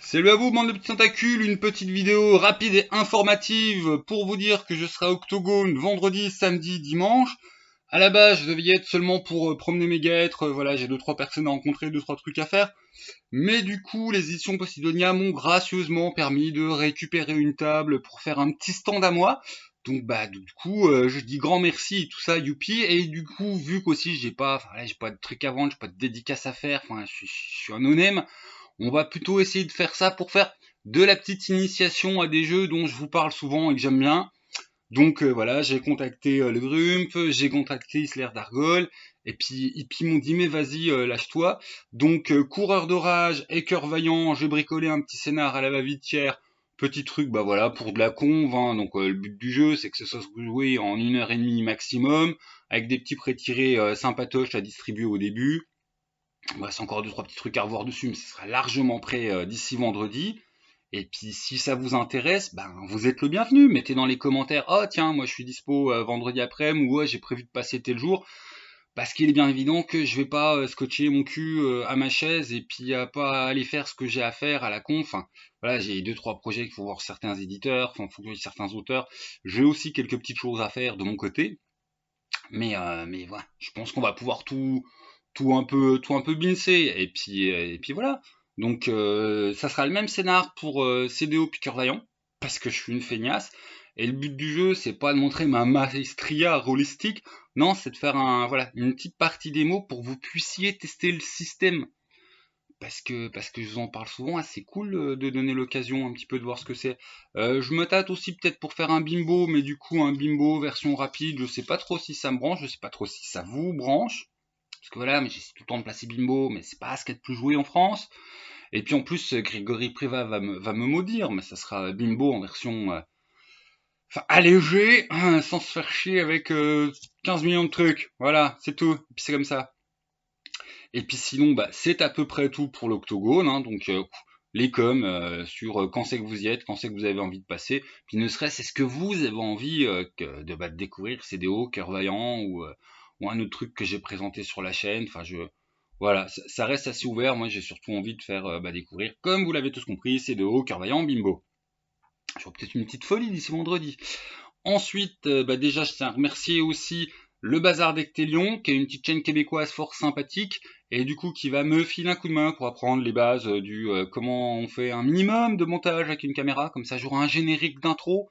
Salut à vous, bande de petits tentacules, une petite vidéo rapide et informative pour vous dire que je serai à Octogone vendredi, samedi, dimanche. À la base, je devais y être seulement pour promener mes guêtres, voilà, j'ai deux trois personnes à rencontrer, deux trois trucs à faire. Mais du coup, les éditions Posidonia m'ont gracieusement permis de récupérer une table pour faire un petit stand à moi. Donc du coup, je dis grand merci et tout ça, youpi. Et du coup, vu qu'aussi j'ai pas de trucs à vendre, j'ai pas de dédicace à faire, enfin, je suis un no-name, on va plutôt essayer de faire ça pour faire de la petite initiation à des jeux dont je vous parle souvent et que j'aime bien. Donc voilà, j'ai contacté le Grump, j'ai contacté Isler d'Argol, et puis ils m'ont dit mais vas-y, lâche-toi. Donc coureur d'orage et cœur vaillant, j'ai bricolé un petit scénar à la va-vite hier, petit truc, bah voilà, pour de la conve, hein. Donc le but du jeu, c'est que ce soit joué en 1 heure et demie maximum, avec des petits pré-tirés sympatoches à distribuer au début. Bah, c'est encore deux, trois petits trucs à revoir dessus, mais ce sera largement prêt d'ici vendredi. Et puis si ça vous intéresse, ben vous êtes le bienvenu. Mettez dans les commentaires, oh tiens, moi je suis dispo vendredi après-midi, ou ouais, j'ai prévu de passer tel jour. Parce qu'il est bien évident que je vais pas scotcher mon cul à ma chaise et puis pas aller faire ce que j'ai à faire à la con. Enfin, voilà, j'ai deux, trois projets qu'il faut voir certains éditeurs, enfin, faut que certains auteurs. J'ai aussi quelques petites choses à faire de mon côté. Mais voilà, je pense qu'on va pouvoir tout un peu bincer. Et puis voilà. Donc ça sera le même scénar pour CDO Piqueur Vaillant, parce que je suis une feignasse. Et le but du jeu, c'est pas de montrer ma maestria rôlistique, non, c'est de faire voilà, une petite partie démo pour que vous puissiez tester le système. Parce que je vous en parle souvent, hein, c'est cool de donner l'occasion un petit peu de voir ce que c'est. Je me tâte aussi peut-être pour faire un bimbo, mais du coup un bimbo version rapide, je sais pas trop si ça me branche, je sais pas trop si ça vous branche. Parce que voilà, mais j'essaie tout le temps de placer bimbo, mais c'est pas ce qu'il y a de plus joué en France. Et puis en plus, Grégory Priva va me maudire, mais ça sera bimbo en version enfin, allégée, sans se faire chier avec 15 millions de trucs. Voilà, c'est tout. Et puis c'est comme ça. Et puis sinon, bah, c'est à peu près tout pour l'Octogone, hein. Donc les coms sur quand c'est que vous y êtes, quand c'est que vous avez envie de passer, puis ne serait-ce est-ce que vous avez envie de découvrir CDO, Cœur Vaillant ou un autre truc que j'ai présenté sur la chaîne. Enfin, voilà, ça reste assez ouvert. Moi, j'ai surtout envie de faire découvrir, comme vous l'avez tous compris, CDO, Cœur Vaillant, Bimbo. J'aurai peut-être une petite folie d'ici vendredi. Ensuite, déjà, je tiens à remercier aussi le Bazar d'Ectélion, qui est une petite chaîne québécoise fort sympathique, et du coup qui va me filer un coup de main pour apprendre les bases du comment on fait un minimum de montage avec une caméra, comme ça j'aurai un générique d'intro,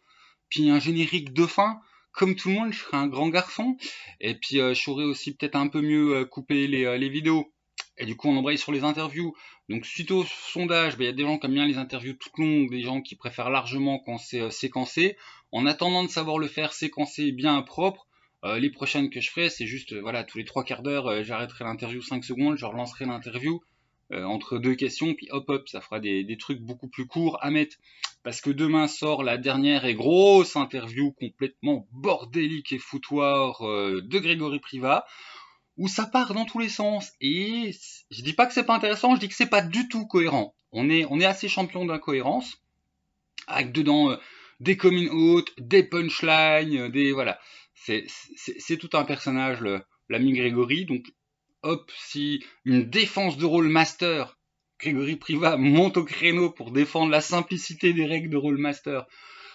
puis un générique de fin. Comme tout le monde, je serai un grand garçon, et puis je saurai aussi peut-être un peu mieux couper les vidéos. Et du coup, on embraye sur les interviews. Donc, suite au sondage, il y a des gens qui aiment bien les interviews toutes longues, des gens qui préfèrent largement quand c'est séquencé. En attendant de savoir le faire séquencé bien propre, les prochaines que je ferai, c'est juste, voilà, tous les trois quarts d'heure, j'arrêterai l'interview 5 secondes, je relancerai l'interview entre deux questions, puis hop hop, ça fera des trucs beaucoup plus courts à mettre. Parce que demain sort la dernière et grosse interview complètement bordélique et foutoir de Grégory Priva, où ça part dans tous les sens. Et je dis pas que c'est pas intéressant, je dis que c'est pas du tout cohérent. On est assez champion d'incohérence, avec dedans des coming out, des punchlines, des voilà. C'est tout un personnage, l'ami Grégory. Donc hop, si une défense de rôle master, Grégory Priva monte au créneau pour défendre la simplicité des règles de rôle master.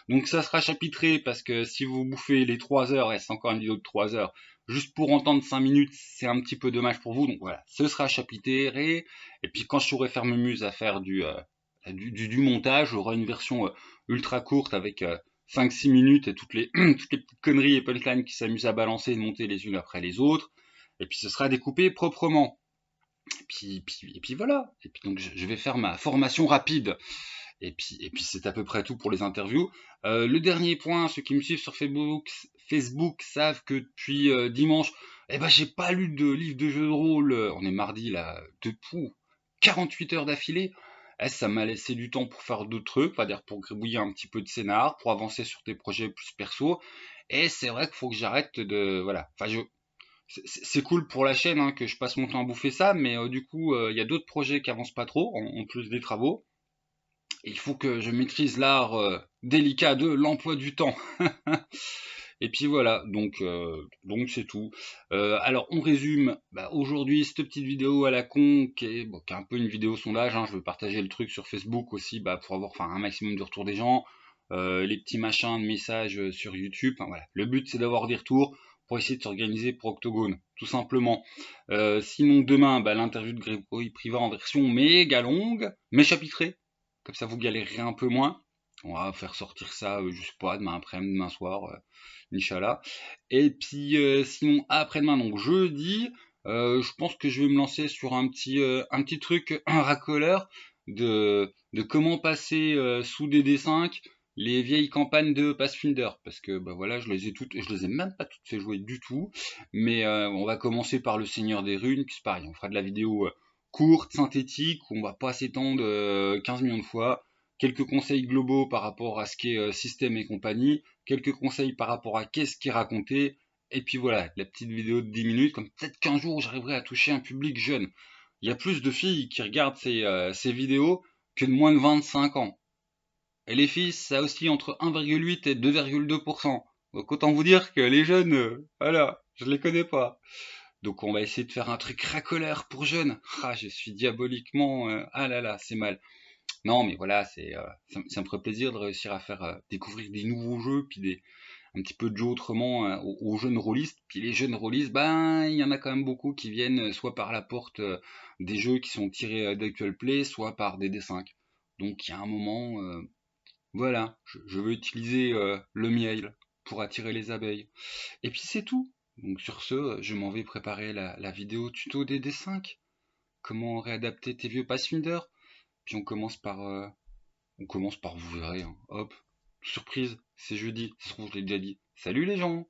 Donc ça sera chapitré parce que si vous bouffez les 3 heures, et c'est encore une vidéo de 3 heures, juste pour entendre 5 minutes, c'est un petit peu dommage pour vous. Donc voilà, ce sera chapitré. Et puis quand je saurai faire mes muses à faire du montage, j'aurai une version ultra courte avec 5-6 minutes et toutes les, toutes les petites conneries et punchlines qui s'amusent à balancer et monter les unes après les autres. Et puis ce sera découpé proprement. Et puis voilà. Et puis donc je vais faire ma formation rapide. Et puis c'est à peu près tout pour les interviews. Le dernier point, ceux qui me suivent sur Facebook savent que depuis dimanche, eh ben j'ai pas lu de livre de jeu de rôle. On est mardi là, depuis 48 heures d'affilée. Ça m'a laissé du temps pour faire d'autres trucs, c'est-à-dire pour gribouiller un petit peu de scénar, pour avancer sur des projets plus perso. Et c'est vrai qu'il faut que j'arrête de, voilà. Enfin, c'est cool pour la chaîne hein, que je passe mon temps à bouffer ça, mais du coup, il y a d'autres projets qui avancent pas trop, en plus des travaux. Et il faut que je maîtrise l'art délicat de l'emploi du temps. Et puis voilà, donc c'est tout. Alors on résume, aujourd'hui cette petite vidéo à la con qui est un peu une vidéo sondage, hein, je veux partager le truc sur Facebook aussi pour avoir un maximum de retours des gens, les petits machins de messages sur YouTube, voilà. Le but c'est d'avoir des retours pour essayer de s'organiser pour Octogone, tout simplement. Sinon demain, l'interview de Grégory Privat en version méga longue, mais chapitrée, comme ça vous galérerez un peu moins. On va faire sortir ça, je sais pas, demain après-midi, demain soir, Inch'Allah. Et puis sinon après-demain, donc jeudi, je pense que je vais me lancer sur un petit truc, un racoleur de comment passer sous DD5 les vieilles campagnes de Pathfinder, parce que voilà, je les ai même pas toutes fait jouer du tout, mais on va commencer par le Seigneur des Runes, puis c'est pareil, on fera de la vidéo courte, synthétique, où on va pas s'étendre 15 millions de fois, quelques conseils globaux par rapport à ce qu'est système et compagnie, quelques conseils par rapport à qu'est-ce qui est raconté, et puis voilà, la petite vidéo de 10 minutes, comme peut-être qu'un jour j'arriverai à toucher un public jeune. Il y a plus de filles qui regardent ces vidéos que de moins de 25 ans. Et les filles, ça oscille entre 1,8 et 2,2%. Donc autant vous dire que les jeunes, voilà, je les connais pas. Donc on va essayer de faire un truc racoleur pour jeunes. Ah, je suis diaboliquement... ah là là, c'est mal. Non, mais voilà, ça me ferait plaisir de réussir à faire découvrir des nouveaux jeux, puis un petit peu de jeux autrement aux jeunes rôlistes. Puis les jeunes rôlistes, il y en a quand même beaucoup qui viennent soit par la porte des jeux qui sont tirés d'Actual Play, soit par des D5. Donc il y a un moment, voilà, je veux utiliser le miel pour attirer les abeilles. Et puis c'est tout. Donc sur ce, je m'en vais préparer la vidéo tuto des D5. Comment réadapter tes vieux Pathfinder. Puis on commence par vous verrez, hein. Hop, surprise, c'est jeudi, ça se trouve je l'ai déjà dit. Salut les gens!